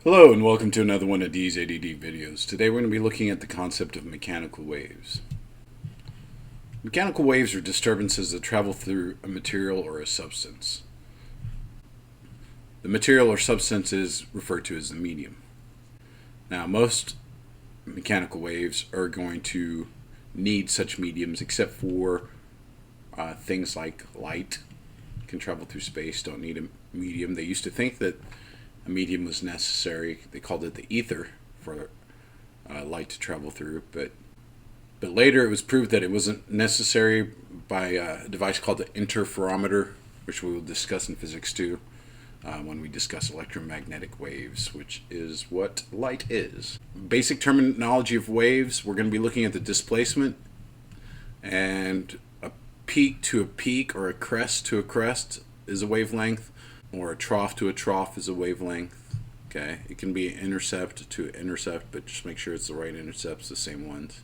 Hello and welcome to another one of these ADD videos. Today we're going to be looking at the concept of mechanical waves. Mechanical waves are disturbances that travel through a material or a substance. The material or substance is referred to as the medium. Now most mechanical waves are going to need such mediums except for things like light can travel through space, don't need a medium. They used to think that a medium was necessary. They called it the ether for light to travel through, but later it was proved that it wasn't necessary by a device called the interferometer, which we will discuss in physics too when we discuss electromagnetic waves, which is what light is. Basic terminology of waves, we're going to be looking at the displacement, and a peak to a peak or a crest to a crest is a wavelength, or a trough to a trough is a wavelength. Okay, it can be intercept to intercept, but just make sure it's the right intercepts, the same ones.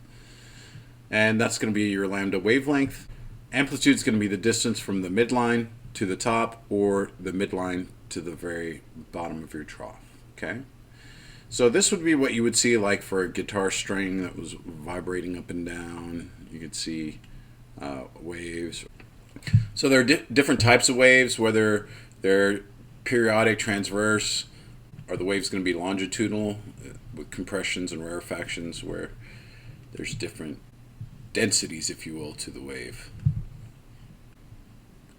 And that's going to be your lambda wavelength. Amplitude is going to be the distance from the midline to the top, or the midline to the very bottom of your trough. Okay, so this would be what you would see like for a guitar string that was vibrating up and down. You could see waves. So there are different types of waves, whether they're periodic, transverse. Are the waves going to be longitudinal with compressions and rarefactions, where there's different densities, if you will, to the wave?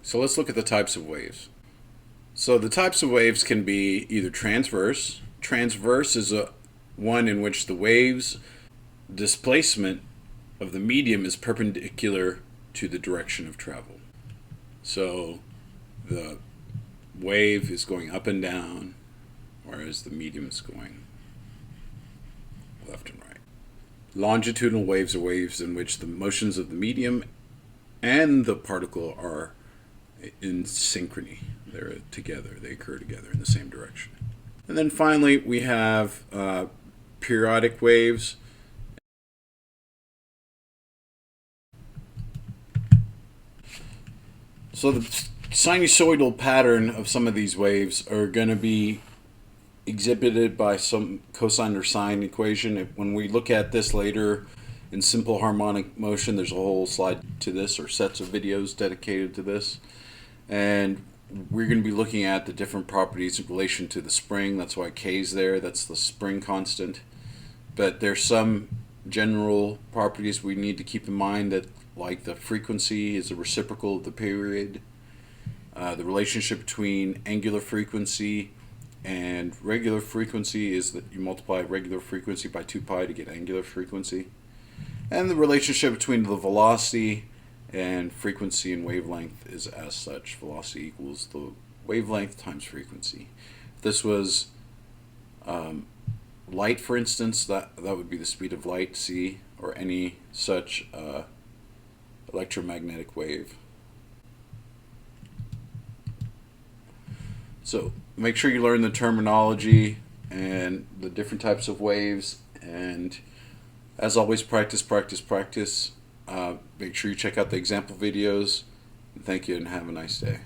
So let's look at the types of waves. So the types of waves can be either transverse. Transverse is one in which the wave's displacement of the medium is perpendicular to the direction of travel. So the wave is going up and down, whereas the medium is going left and right. Longitudinal waves are waves in which the motions of the medium and the particle are in synchrony. They're together, they occur together in the same direction. And then finally we have periodic waves. So the sinusoidal pattern of some of these waves are going to be exhibited by some cosine or sine equation. When we look at this later in simple harmonic motion, there's a whole slide to this, or sets of videos dedicated to this. And we're going to be looking at the different properties in relation to the spring. That's why K is there. That's the spring constant. But there's some general properties we need to keep in mind, that like the frequency is the reciprocal of the period. The relationship between angular frequency and regular frequency is that you multiply regular frequency by 2 pi to get angular frequency. And the relationship between the velocity and frequency and wavelength is as such. Velocity equals the wavelength times frequency. If this was light, for instance, that would be the speed of light, c, or any such electromagnetic wave. So make sure you learn the terminology and the different types of waves, and as always, practice, practice, practice. Make sure you check out the example videos. Thank you and have a nice day.